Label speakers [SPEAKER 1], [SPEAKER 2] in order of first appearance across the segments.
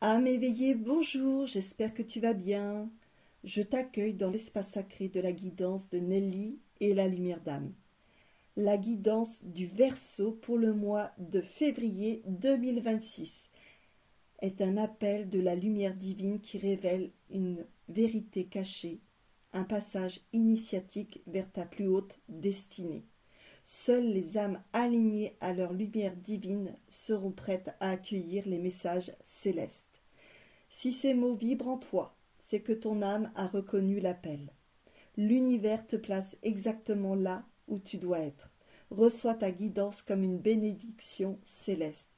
[SPEAKER 1] Âme éveillée, bonjour, j'espère que tu vas bien. Je t'accueille dans l'espace sacré de la guidance de Nelly et la lumière d'âme. La guidance du Verseau pour le mois de février 2026 est un appel de la lumière divine qui révèle une vérité cachée, un passage initiatique vers ta plus haute destinée. Seules les âmes alignées à leur lumière divine seront prêtes à accueillir les messages célestes. Si ces mots vibrent en toi, c'est que ton âme a reconnu l'appel. L'univers te place exactement là où tu dois être. Reçois ta guidance comme une bénédiction céleste.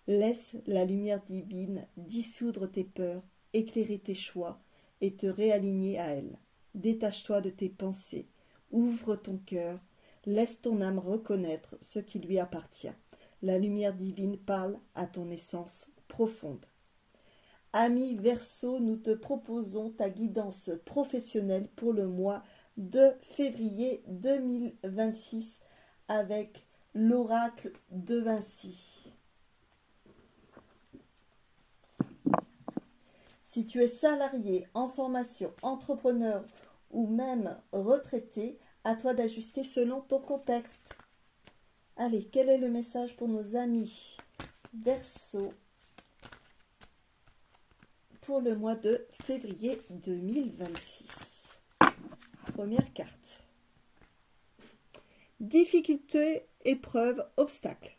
[SPEAKER 1] Laisse la lumière divine dissoudre tes peurs, éclairer tes choix et te réaligner à elle. Détache-toi de tes pensées, ouvre ton cœur, laisse ton âme reconnaître ce qui lui appartient. La lumière divine parle à ton essence profonde. Ami Verseau, nous te proposons ta guidance professionnelle pour le mois de février 2026 avec l'oracle de Vinci. Si tu es salarié, en formation, entrepreneur ou même retraité, à toi d'ajuster selon ton contexte. Allez, quel est le message pour nos amis Verseau pour le mois de février 2026? Première carte. Difficulté, épreuve, obstacle.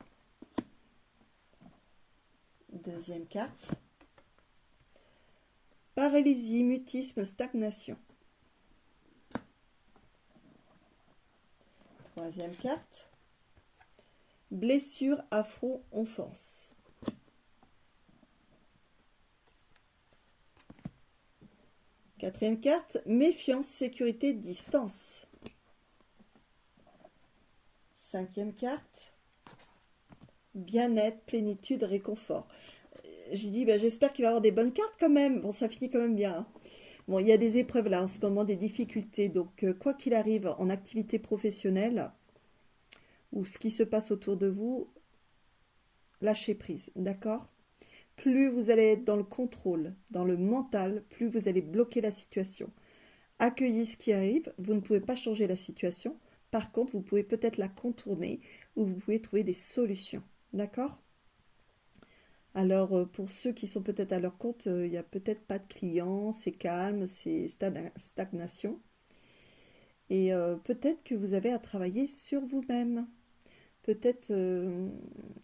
[SPEAKER 1] Deuxième carte. Paralysie, mutisme, stagnation. Troisième carte. Blessure, affront, offense. Quatrième carte. Méfiance, sécurité, distance. Cinquième carte. Bien-être, plénitude, réconfort. J'ai dit, j'espère qu'il va y avoir des bonnes cartes quand même. Bon, ça finit quand même bien. Bon, il y a des épreuves là en ce moment, des difficultés. Donc, quoi qu'il arrive en activité professionnelle ou ce qui se passe autour de vous, lâchez prise, d'accord? Plus vous allez être dans le contrôle, dans le mental, plus vous allez bloquer la situation. Accueillez ce qui arrive. Vous ne pouvez pas changer la situation. Par contre, vous pouvez peut-être la contourner ou vous pouvez trouver des solutions, d'accord? Alors, pour ceux qui sont peut-être à leur compte, il n'y a peut-être pas de clients, c'est calme, c'est stagnation. Et peut-être que vous avez à travailler sur vous-même. Peut-être,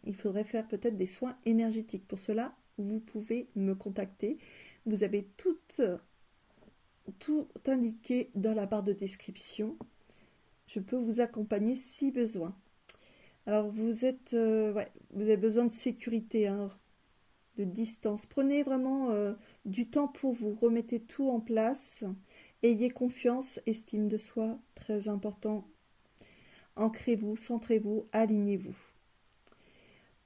[SPEAKER 1] il faudrait faire peut-être des soins énergétiques. Pour cela, vous pouvez me contacter. Vous avez tout indiqué dans la barre de description. Je peux vous accompagner si besoin. Alors, vous avez besoin de sécurité, hein, de distance. Prenez vraiment du temps pour vous. Remettez tout en place. Ayez confiance, estime de soi, très important. Ancrez-vous, centrez-vous, alignez-vous.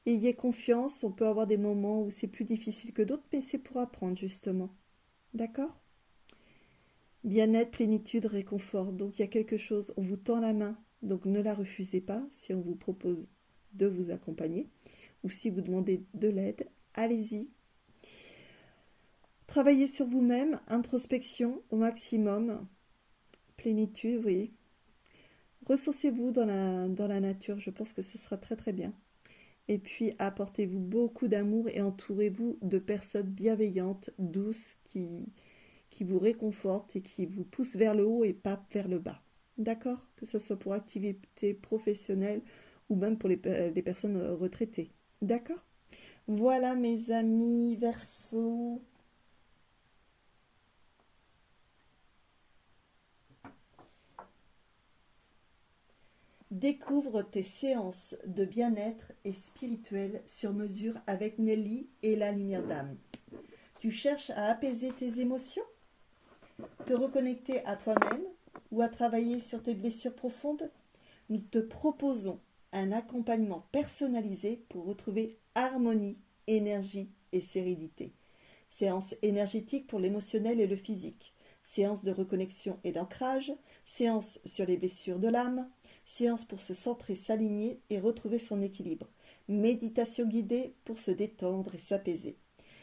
[SPEAKER 1] Ayez confiance, on peut avoir des moments où c'est plus difficile que d'autres, mais c'est pour apprendre justement. D'accord? Bien-être, plénitude, réconfort. Donc il y a quelque chose, on vous tend la main, donc ne la refusez pas si on vous propose de vous accompagner ou si vous demandez de l'aide, allez-y. Travaillez sur vous-même, introspection au maximum, plénitude, oui. Ressourcez-vous dans la nature, je pense que ce sera très très bien. Et puis apportez-vous beaucoup d'amour et entourez-vous de personnes bienveillantes, douces, qui vous réconfortent et qui vous poussent vers le haut et pas vers le bas. D'accord? Que ce soit pour activité professionnelle ou même pour les personnes retraitées. D'accord? Voilà mes amis Verseau. Découvre tes séances de bien-être et spirituel sur mesure avec Nelly et la lumière d'âme. Tu cherches à apaiser tes émotions, te reconnecter à toi-même ou à travailler sur tes blessures profondes? Nous te proposons un accompagnement personnalisé pour retrouver harmonie, énergie et sérénité. Séance énergétique pour l'émotionnel et le physique. Séance de reconnexion et d'ancrage. Séance sur les blessures de l'âme. Séance pour se centrer, s'aligner et retrouver son équilibre. Méditation guidée pour se détendre et s'apaiser.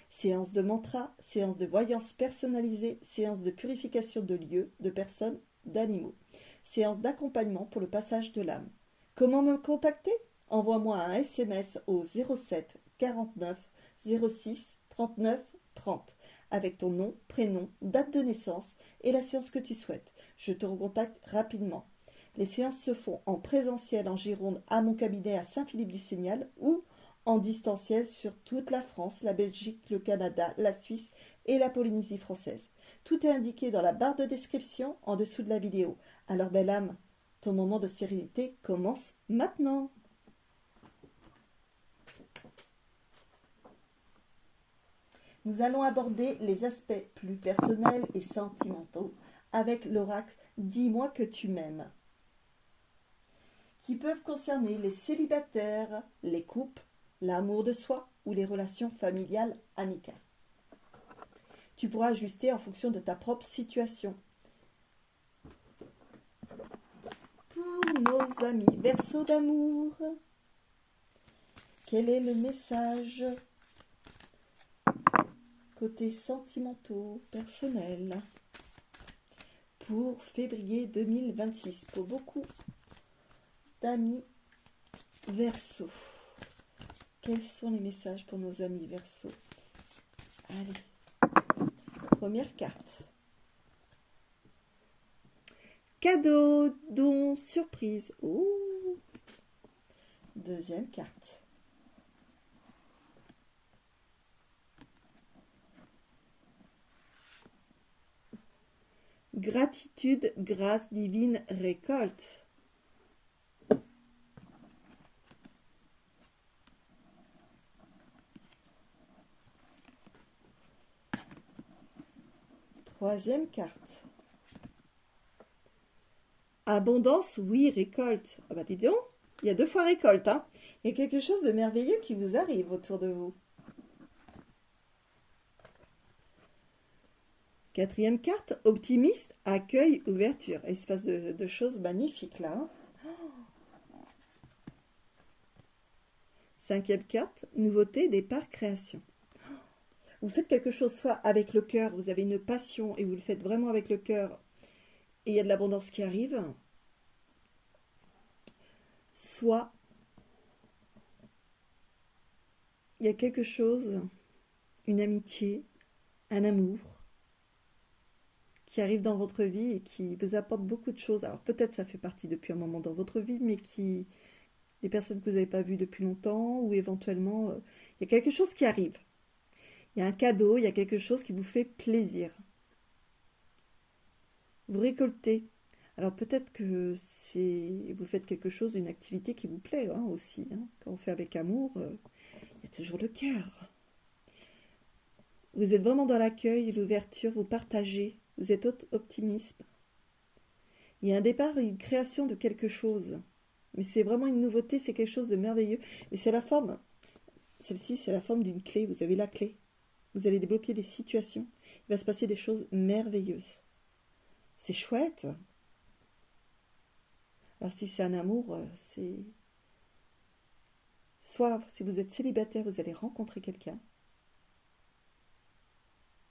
[SPEAKER 1] Séance de mantra, séance de voyance personnalisée, séance de purification de lieux, de personnes, d'animaux. Séance d'accompagnement pour le passage de l'âme. Comment me contacter? Envoie-moi un SMS au 07 49 06 39 30 avec ton nom, prénom, date de naissance et la séance que tu souhaites. Je te recontacte rapidement. Les séances se font en présentiel en Gironde à mon cabinet à Saint-Philippe-du-Signal ou en distanciel sur toute la France, la Belgique, le Canada, la Suisse et la Polynésie française. Tout est indiqué dans la barre de description en dessous de la vidéo. Alors belle âme, ton moment de sérénité commence maintenant. Nous allons aborder les aspects plus personnels et sentimentaux avec l'oracle « Dis-moi que tu m'aimes » qui peuvent concerner les célibataires, les couples, l'amour de soi ou les relations familiales amicales. Tu pourras ajuster en fonction de ta propre situation. Pour nos amis Verseau d'amour, quel est le message côté sentimentaux, personnel pour février 2026 pour beaucoup d'amis Verseau? Quels sont les messages pour nos amis Verseau? Allez, première carte. Cadeau, don, surprise. Oh. Deuxième carte. Gratitude, grâce divine, récolte. Troisième carte. Abondance, oui, récolte. Ah bah dis donc, il y a 2 fois récolte. Hein. Il y a quelque chose de merveilleux qui vous arrive autour de vous. Quatrième carte, optimiste, accueil, ouverture. Il se passe de choses magnifiques là. Hein. Cinquième carte, nouveauté, départ, création. Vous faites quelque chose soit avec le cœur, vous avez une passion et vous le faites vraiment avec le cœur et il y a de l'abondance qui arrive. Soit il y a quelque chose, une amitié, un amour qui arrive dans votre vie et qui vous apporte beaucoup de choses. Alors peut-être ça fait partie depuis un moment dans votre vie, mais qui des personnes que vous n'avez pas vues depuis longtemps ou éventuellement il y a quelque chose qui arrive. Il y a un cadeau, il y a quelque chose qui vous fait plaisir. Vous récoltez. Alors peut-être que vous faites quelque chose, une activité qui vous plaît hein, aussi. Hein. Quand on fait avec amour, il y a toujours le cœur. Vous êtes vraiment dans l'accueil, l'ouverture, vous partagez, vous êtes optimiste. Il y a un départ, une création de quelque chose. Mais c'est vraiment une nouveauté, c'est quelque chose de merveilleux. Et c'est la forme, celle-ci c'est la forme d'une clé, vous avez la clé. Vous allez débloquer des situations, il va se passer des choses merveilleuses. C'est chouette. Alors si c'est un amour, c'est... Soit si vous êtes célibataire, vous allez rencontrer quelqu'un.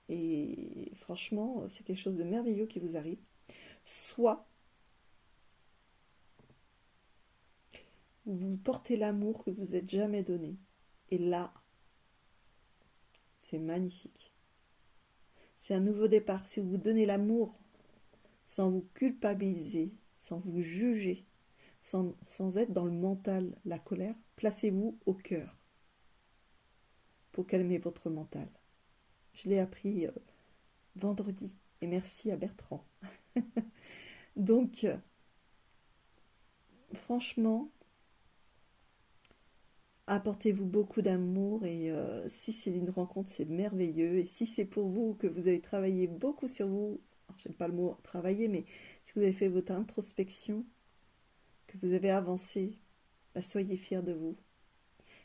[SPEAKER 1] Et franchement, c'est quelque chose de merveilleux qui vous arrive. Soit vous portez l'amour que vous n'êtes jamais donné. Et là, c'est magnifique. C'est un nouveau départ. Si vous vous donnez l'amour sans vous culpabiliser, sans vous juger, sans être dans le mental, la colère, placez-vous au cœur pour calmer votre mental. Je l'ai appris vendredi et merci à Bertrand. Donc, franchement, apportez-vous beaucoup d'amour et si c'est une rencontre, c'est merveilleux. Et si c'est pour vous que vous avez travaillé beaucoup sur vous, j'aime pas le mot travailler, mais si vous avez fait votre introspection, que vous avez avancé, bah, soyez fiers de vous.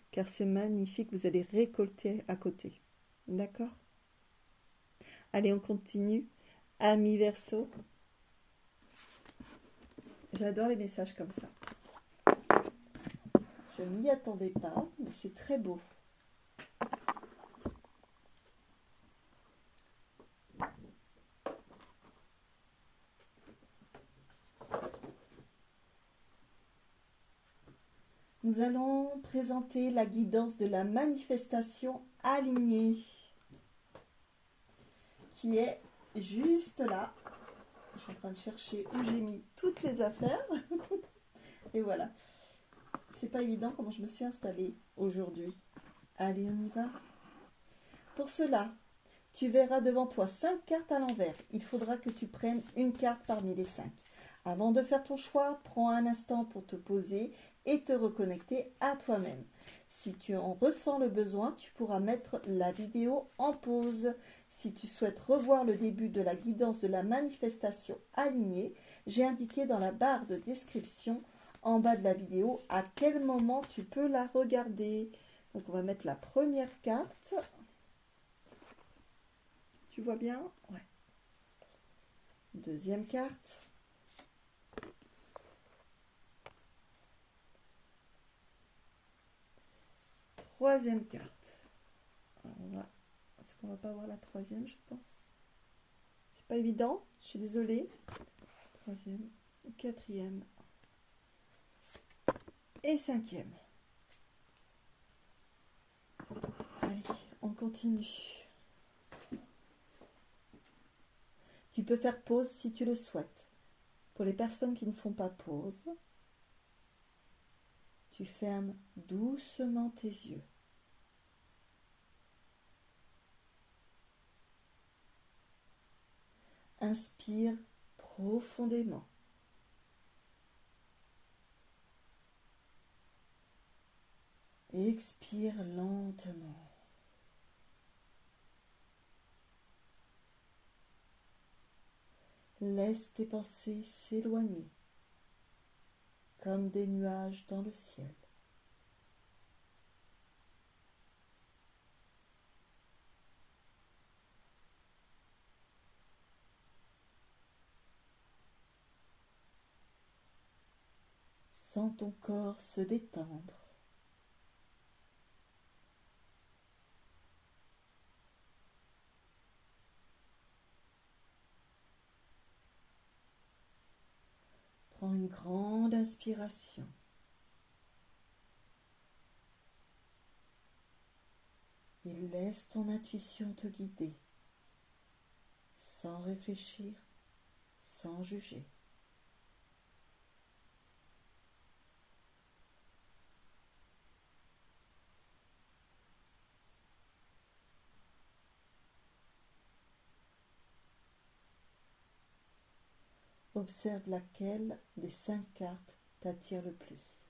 [SPEAKER 1] Car c'est magnifique, vous allez récolter à côté. D'accord? Allez, on continue. Amis Verseau. J'adore les messages comme ça. Je m'y attendais pas, mais c'est très beau. Nous allons présenter la guidance de la manifestation alignée, qui est juste là. Je suis en train de chercher où j'ai mis toutes les affaires. Et voilà. C'est pas évident comment je me suis installée aujourd'hui. Allez, on y va. Pour cela, tu verras devant toi 5 cartes à l'envers. Il faudra que tu prennes une carte parmi les 5. Avant de faire ton choix, prends un instant pour te poser et te reconnecter à toi-même. Si tu en ressens le besoin, tu pourras mettre la vidéo en pause. Si tu souhaites revoir le début de la guidance de la manifestation alignée, j'ai indiqué dans la barre de description en bas de la vidéo à quel moment tu peux la regarder. Donc on va mettre la première carte. Tu vois bien? Ouais. Deuxième carte. Troisième carte. Alors est-ce qu'on va pas voir la troisième, je pense? C'est pas évident, je suis désolée. Troisième, quatrième et cinquième. Allez, on continue. Tu peux faire pause si tu le souhaites. Pour les personnes qui ne font pas pause, tu fermes doucement tes yeux. Inspire profondément. Expire lentement. Laisse tes pensées s'éloigner comme des nuages dans le ciel. Sens ton corps se détendre. Prends une grande inspiration. Et laisse ton intuition te guider, sans réfléchir, sans juger. Observe laquelle des 5 cartes t'attire le plus.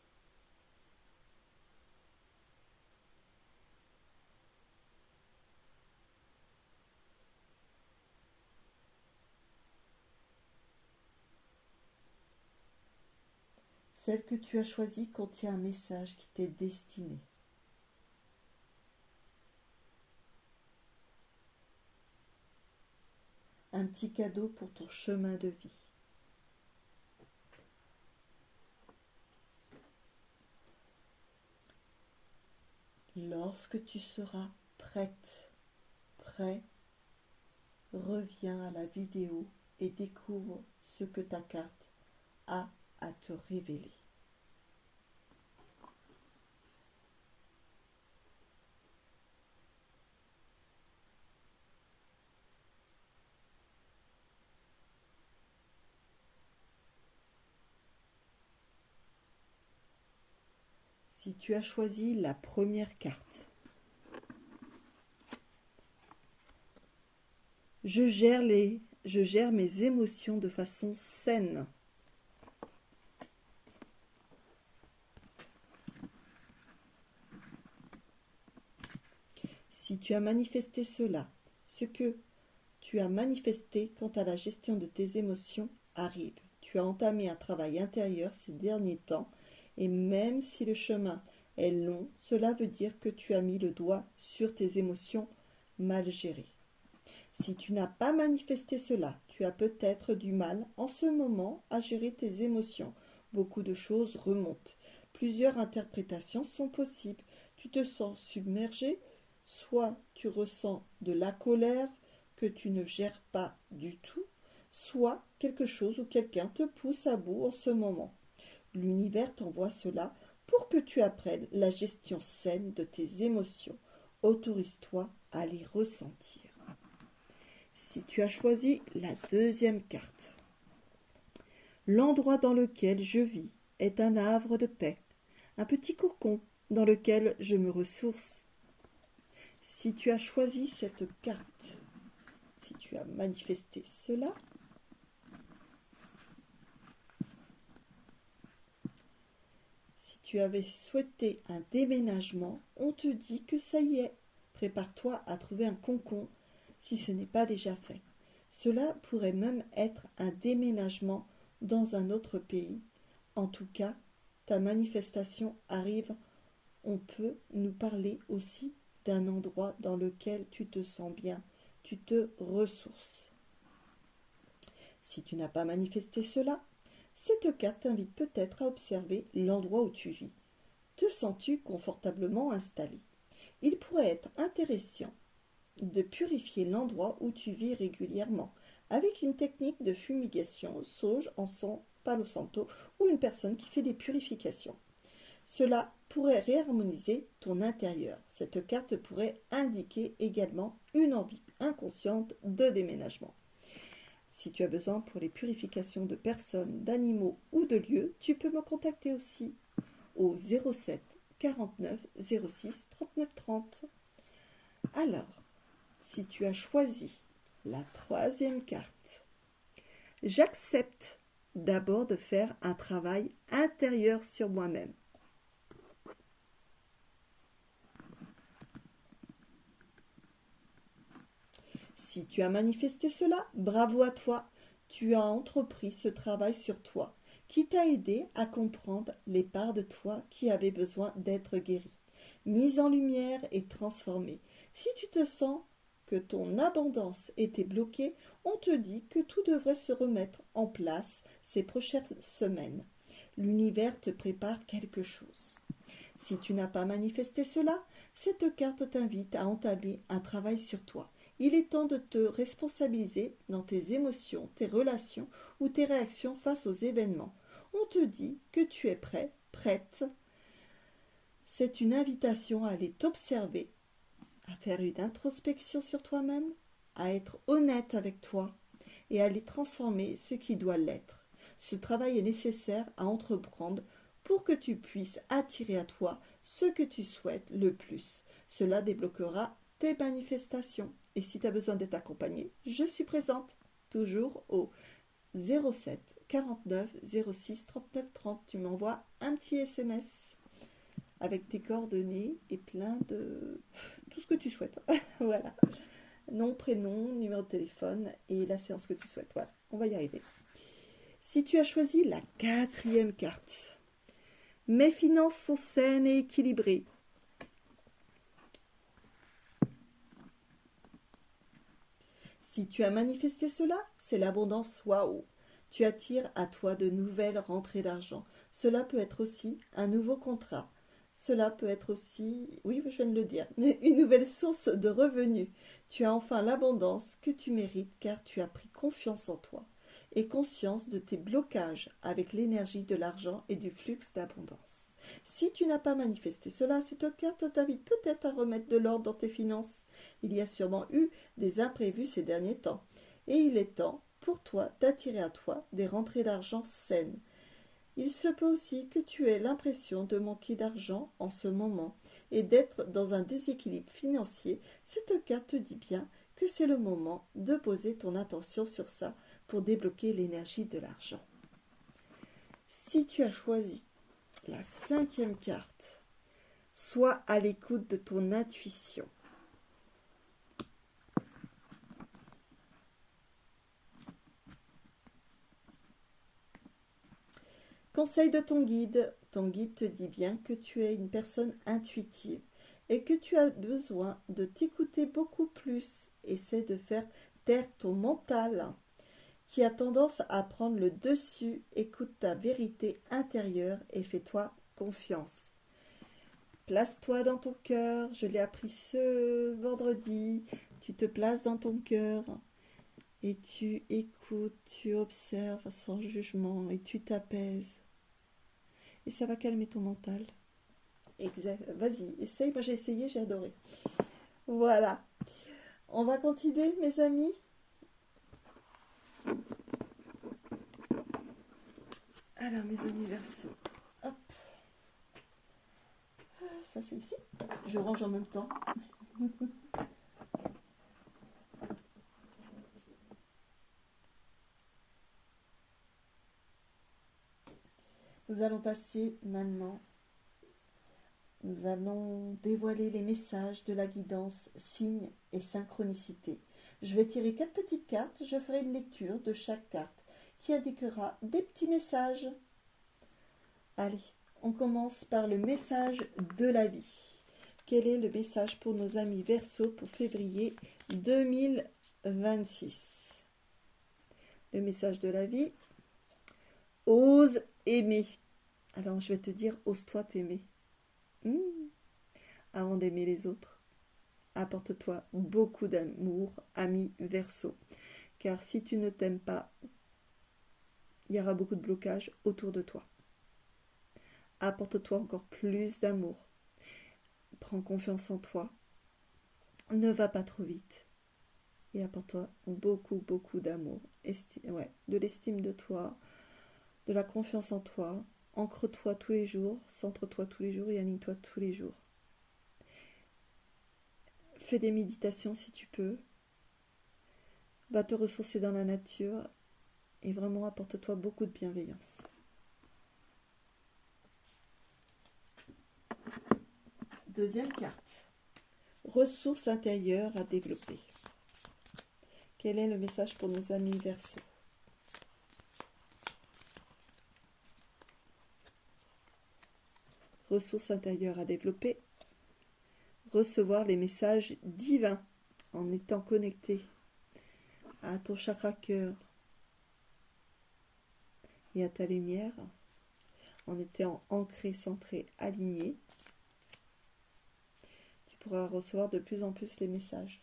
[SPEAKER 1] Celle que tu as choisie contient un message qui t'est destiné. Un petit cadeau pour ton chemin de vie. Lorsque tu seras prête, prêt, reviens à la vidéo et découvre ce que ta carte a à te révéler. Si tu as choisi la première carte, je gère mes émotions de façon saine. Si tu as manifesté cela, ce que tu as manifesté quant à la gestion de tes émotions arrive. Tu as entamé un travail intérieur ces derniers temps et même si le chemin est long, cela veut dire que tu as mis le doigt sur tes émotions mal gérées. Si tu n'as pas manifesté cela, tu as peut-être du mal en ce moment à gérer tes émotions. Beaucoup de choses remontent. Plusieurs interprétations sont possibles. Tu te sens submergé, soit tu ressens de la colère que tu ne gères pas du tout, soit quelque chose ou quelqu'un te pousse à bout en ce moment. L'univers t'envoie cela pour que tu apprennes la gestion saine de tes émotions. Autorise-toi à les ressentir. Si tu as choisi la deuxième carte, l'endroit dans lequel je vis est un havre de paix, un petit cocon dans lequel je me ressource. Si tu as choisi cette carte, si tu as manifesté cela, si tu avais souhaité un déménagement, on te dit que ça y est. Prépare-toi à trouver un cocon si ce n'est pas déjà fait. Cela pourrait même être un déménagement dans un autre pays. En tout cas, ta manifestation arrive. On peut nous parler aussi d'un endroit dans lequel tu te sens bien, tu te ressources. Si tu n'as pas manifesté cela, cette carte t'invite peut-être à observer l'endroit où tu vis. Te sens-tu confortablement installé? Il pourrait être intéressant de purifier l'endroit où tu vis régulièrement avec une technique de fumigation, sauge, encens, palo santo ou une personne qui fait des purifications. Cela pourrait réharmoniser ton intérieur. Cette carte pourrait indiquer également une envie inconsciente de déménagement. Si tu as besoin pour les purifications de personnes, d'animaux ou de lieux, tu peux me contacter aussi au 07 49 06 39 30. Alors, si tu as choisi la troisième carte, j'accepte d'abord de faire un travail intérieur sur moi-même. Si tu as manifesté cela, bravo à toi. Tu as entrepris ce travail sur toi qui t'a aidé à comprendre les parts de toi qui avaient besoin d'être guéries, mises en lumière et transformées. Si tu te sens que ton abondance était bloquée, on te dit que tout devrait se remettre en place ces prochaines semaines. L'univers te prépare quelque chose. Si tu n'as pas manifesté cela, cette carte t'invite à entamer un travail sur toi. Il est temps de te responsabiliser dans tes émotions, tes relations ou tes réactions face aux événements. On te dit que tu es prêt, prête. C'est une invitation à aller t'observer, à faire une introspection sur toi-même, à être honnête avec toi et à aller transformer ce qui doit l'être. Ce travail est nécessaire à entreprendre pour que tu puisses attirer à toi ce que tu souhaites le plus. Cela débloquera tes manifestations. Et si tu as besoin d'être accompagné, je suis présente toujours au 07 49 06 39 30. Tu m'envoies un petit SMS avec tes coordonnées et plein de tout ce que tu souhaites. Voilà. Nom, prénom, numéro de téléphone et la séance que tu souhaites. Voilà, on va y arriver. Si tu as choisi la quatrième carte, mes finances sont saines et équilibrées. Si tu as manifesté cela, c'est l'abondance waouh. Tu attires à toi de nouvelles rentrées d'argent. Cela peut être aussi un nouveau contrat. Cela peut être aussi, oui, je viens de le dire, une nouvelle source de revenus. Tu as enfin l'abondance que tu mérites car tu as pris confiance en toi et conscience de tes blocages avec l'énergie de l'argent et du flux d'abondance. Si tu n'as pas manifesté cela, cette carte t'invite peut-être à remettre de l'ordre dans tes finances. Il y a sûrement eu des imprévus ces derniers temps. Et il est temps pour toi d'attirer à toi des rentrées d'argent saines. Il se peut aussi que tu aies l'impression de manquer d'argent en ce moment et d'être dans un déséquilibre financier. Cette carte te dit bien que c'est le moment de poser ton attention sur ça pour débloquer l'énergie de l'argent. Si tu as choisi la cinquième carte, sois à l'écoute de ton intuition. Conseil de ton guide te dit bien que tu es une personne intuitive et que tu as besoin de t'écouter beaucoup plus. Essaie de faire taire ton mental qui a tendance à prendre le dessus. Écoute ta vérité intérieure et fais-toi confiance. Place-toi dans ton cœur, je l'ai appris ce vendredi. Tu te places dans ton cœur et tu écoutes, tu observes sans jugement et tu t'apaises. Et ça va calmer ton mental. exact. Vas-y, essaye. Moi, j'ai essayé, j'ai adoré. Voilà. On va continuer, mes amis. Alors, mes amis Verseau. Hop. Ça, c'est ici. Je range en même temps. Nous allons passer maintenant. Nous allons dévoiler les messages de la guidance, signes et synchronicité. Je vais tirer 4 petites cartes. Je ferai une lecture de chaque carte qui indiquera des petits messages. Allez, on commence par le message de la vie. Quel est le message pour nos amis Verseau pour février 2026? Le message de la vie. Ose aimer. Alors, je vais te dire, ose-toi t'aimer. Avant d'aimer les autres. Apporte-toi beaucoup d'amour, ami Verseau. Car si tu ne t'aimes pas, il y aura beaucoup de blocages autour de toi. Apporte-toi encore plus d'amour. Prends confiance en toi. Ne va pas trop vite. Et apporte-toi beaucoup, beaucoup d'amour. De l'estime de toi, de la confiance en toi. Ancre-toi tous les jours, centre-toi tous les jours et aligne-toi tous les jours. Fais des méditations si tu peux. Va te ressourcer dans la nature et vraiment apporte-toi beaucoup de bienveillance. Deuxième carte. Ressources intérieures à développer. Quel est le message pour nos amis Verseau? Ressources intérieures à développer. Recevoir les messages divins en étant connecté à ton chakra cœur et à ta lumière, en étant ancré, centré, aligné. Tu pourras recevoir de plus en plus les messages.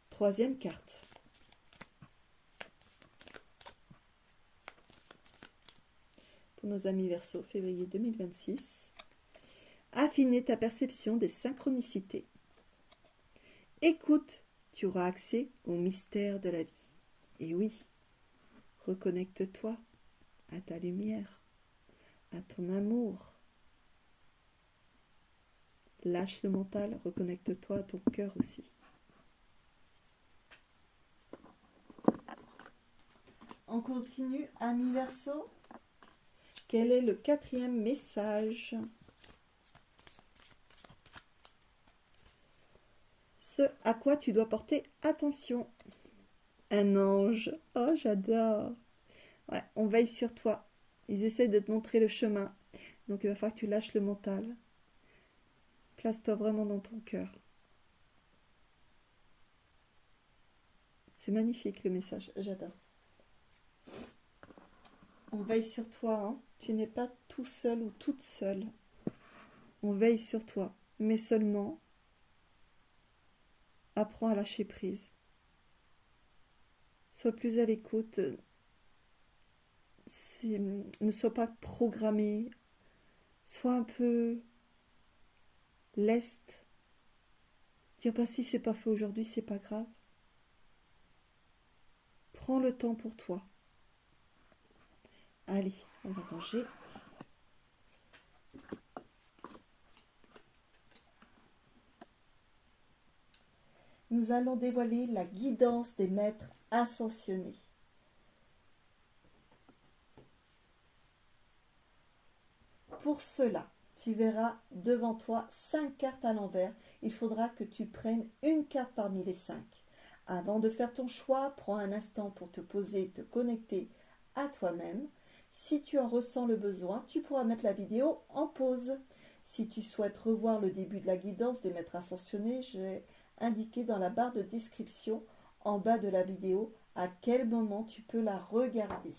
[SPEAKER 1] Troisième carte. Pour nos amis Verseau, février 2026. Affiner ta perception des synchronicités. Écoute, tu auras accès au mystère de la vie. Et oui, reconnecte-toi à ta lumière, à ton amour. Lâche le mental, reconnecte-toi à ton cœur aussi. On continue, ami Verseau. Quel est le quatrième message? Ce à quoi tu dois porter attention. Un ange. Oh, j'adore. Ouais, on veille sur toi. Ils essayent de te montrer le chemin. Donc, il va falloir que tu lâches le mental. Place-toi vraiment dans ton cœur. C'est magnifique le message. J'adore. On veille sur toi. Hein. Tu n'es pas tout seul ou toute seule. On veille sur toi. Mais seulement, apprends à lâcher prise. Sois plus à l'écoute. Ne sois pas programmé. Sois un peu leste. Dire pas si c'est pas fait aujourd'hui, c'est pas grave. Prends le temps pour toi. Allez, on va ranger. Nous allons dévoiler la guidance des maîtres ascensionnés. Pour cela, tu verras devant toi 5 cartes à l'envers. Il faudra que tu prennes une carte parmi les 5. Avant de faire ton choix, prends un instant pour te poser, te connecter à toi-même. Si tu en ressens le besoin, tu pourras mettre la vidéo en pause. Si tu souhaites revoir le début de la guidance des maîtres ascensionnés, j'ai indiqué dans la barre de description en bas de la vidéo à quel moment tu peux la regarder.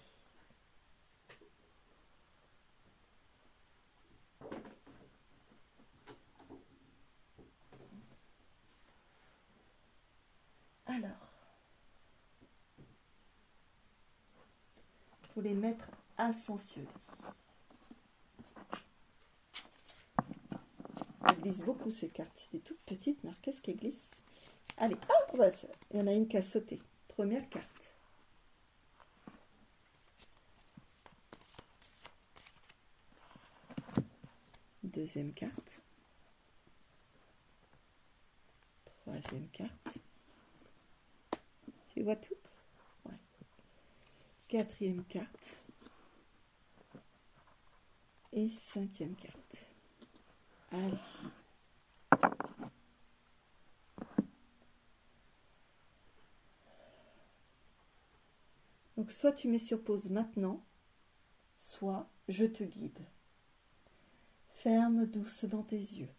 [SPEAKER 1] Alors, pour les maîtres ascensionner. Elles glissent beaucoup ces cartes. C'est des toutes petites, mais qu'est-ce qu'elles glissent? Allez, hop, il y en a une qui a sauté. Première carte. Deuxième carte. Troisième carte. Tu vois toutes? Ouais. Quatrième carte. Et cinquième carte. Allez. Donc, soit tu mets sur pause maintenant, soit je te guide. Ferme doucement tes yeux.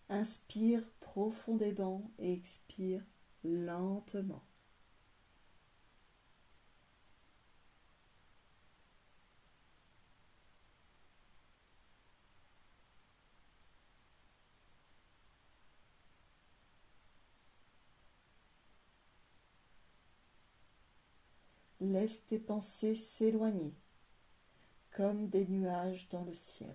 [SPEAKER 1] Inspire profondément et expire lentement. Laisse tes pensées s'éloigner, comme des nuages dans le ciel.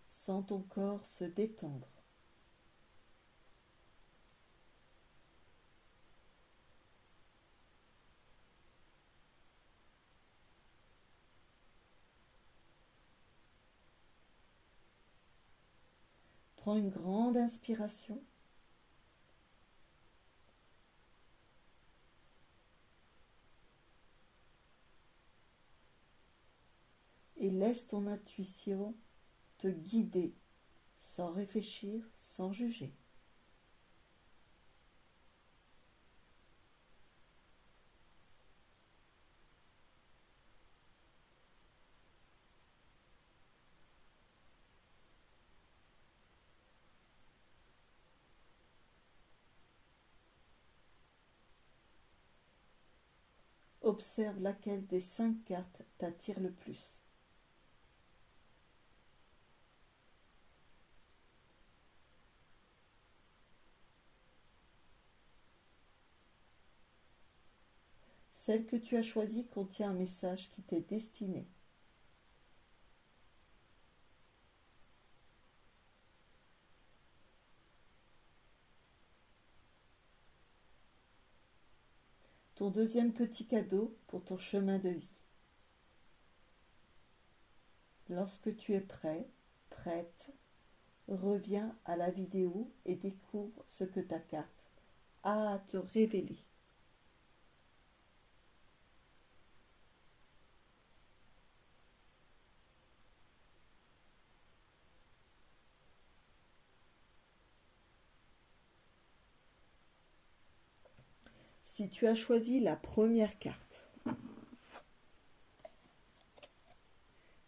[SPEAKER 1] Sens ton corps se détendre. Prends une grande inspiration. Et laisse ton intuition te guider sans réfléchir, sans juger. Observe laquelle des 5 cartes t'attire le plus. Celle que tu as choisie contient un message qui t'est destiné. Ton deuxième petit cadeau pour ton chemin de vie. Lorsque tu es prêt, prête, reviens à la vidéo et découvre ce que ta carte a à te révéler. Si tu as choisi la première carte,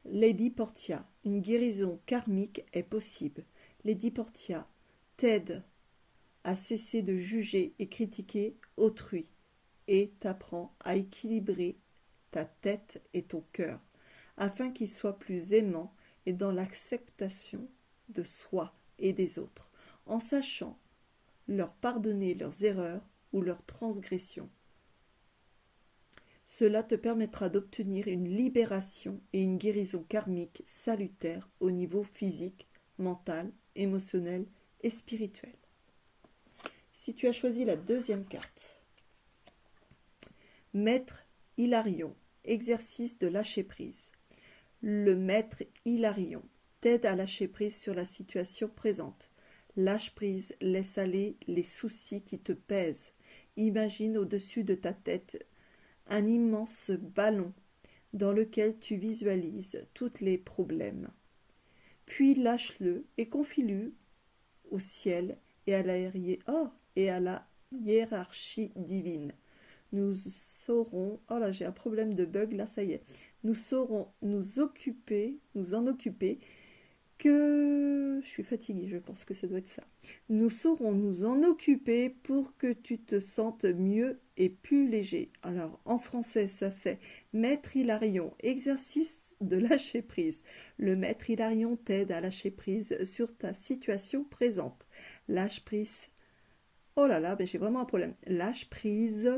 [SPEAKER 1] Lady Portia, une guérison karmique est possible. Lady Portia t'aide à cesser de juger et critiquer autrui et t'apprend à équilibrer ta tête et ton cœur afin qu'ils soient plus aimants et dans l'acceptation de soi et des autres, en sachant leur pardonner leurs erreurs ou leurs transgressions. Cela te permettra d'obtenir une libération et une guérison karmique salutaire au niveau physique, mental, émotionnel et spirituel. Si tu as choisi la deuxième carte, Maître Hilarion, exercice de lâcher prise. Le Maître Hilarion t'aide à lâcher prise sur la situation présente. Lâche prise, laisse aller les soucis qui te pèsent. Imagine au-dessus de ta tête un immense ballon dans lequel tu visualises tous les problèmes. Puis lâche-le et confie-le au ciel et à la hiérarchie divine. nous saurons, oh là j'ai un problème de bug là, ça y est, nous saurons nous en occuper, que je suis fatiguée, je pense que ça doit être ça. Nous saurons nous en occuper pour que tu te sentes mieux et plus léger. Alors en français ça fait Maître Hilarion, exercice de lâcher prise. Le Maître Hilarion t'aide à lâcher prise sur ta situation présente. Lâche prise. Oh là là, ben j'ai vraiment un problème. Lâche prise.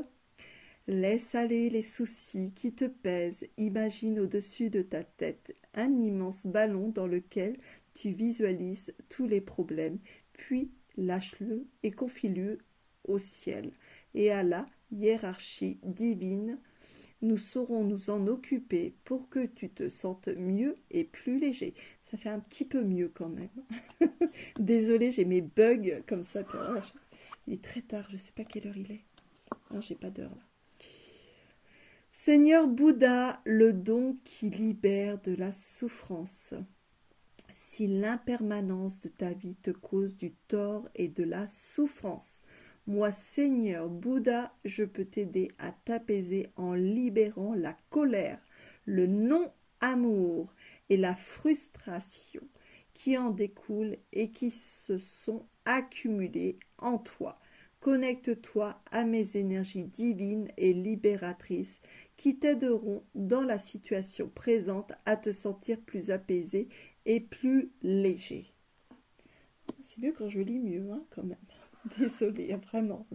[SPEAKER 1] Laisse aller les soucis qui te pèsent. Imagine au-dessus de ta tête un immense ballon dans lequel tu visualises tous les problèmes, puis lâche-le et confie-le au ciel et à la hiérarchie divine. Nous saurons nous en occuper pour que tu te sentes mieux et plus léger. Ça fait un petit peu mieux quand même. Désolée, j'ai mes bugs comme ça. Il est très tard, je ne sais pas quelle heure il est. Non, j'ai pas d'heure là. Seigneur Bouddha, le don qui libère de la souffrance. Si l'impermanence de ta vie te cause du tort et de la souffrance, moi, Seigneur Bouddha, je peux t'aider à t'apaiser en libérant la colère, le non-amour et la frustration qui en découlent et qui se sont accumulés en toi. Connecte-toi à mes énergies divines et libératrices qui t'aideront dans la situation présente à te sentir plus apaisé et plus léger. C'est mieux quand je lis mieux, hein, quand même. Désolée, vraiment.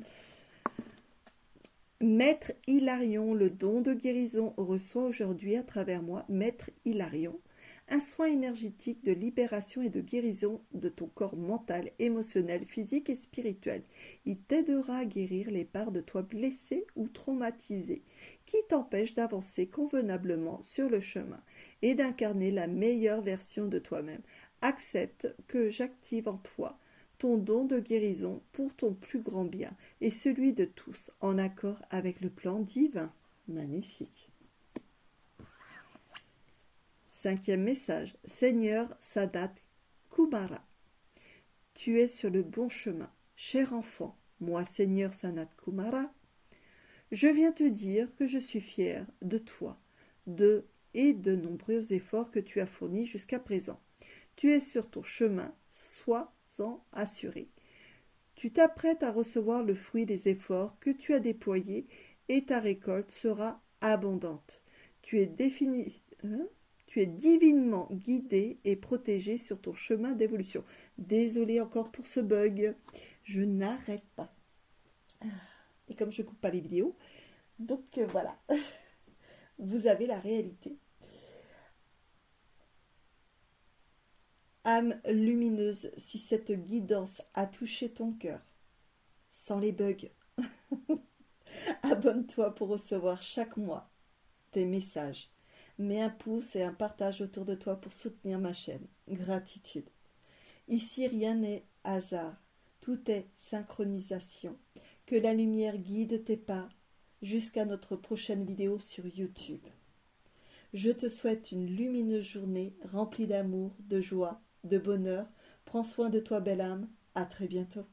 [SPEAKER 1] Maître Hilarion, le don de guérison, reçoit aujourd'hui à travers moi, Maître Hilarion, un soin énergétique de libération et de guérison de ton corps mental, émotionnel, physique et spirituel. Il t'aidera à guérir les parts de toi blessées ou traumatisées qui t'empêchent d'avancer convenablement sur le chemin et d'incarner la meilleure version de toi-même. Accepte que j'active en toi ton don de guérison pour ton plus grand bien et celui de tous, en accord avec le plan divin. Magnifique. 5e message. Seigneur Sanat Kumara, tu es sur le bon chemin. Cher enfant, moi Seigneur Sanat Kumara, je viens te dire que je suis fier de toi et de nombreux efforts que tu as fournis jusqu'à présent. Tu es sur ton chemin, sois-en assuré. Tu t'apprêtes à recevoir le fruit des efforts que tu as déployés et ta récolte sera abondante. Tu es divinement guidé et protégé sur ton chemin d'évolution. Désolée encore pour ce bug, je n'arrête pas. Et comme je ne coupe pas les vidéos, donc voilà, vous avez la réalité. Âme lumineuse, si cette guidance a touché ton cœur, sans les bugs, abonne-toi pour recevoir chaque mois tes messages. Mets un pouce et un partage autour de toi pour soutenir ma chaîne. Gratitude. Ici, rien n'est hasard. Tout est synchronisation. Que la lumière guide tes pas jusqu'à notre prochaine vidéo sur YouTube. Je te souhaite une lumineuse journée remplie d'amour, de joie, de bonheur. Prends soin de toi, belle âme. À très bientôt.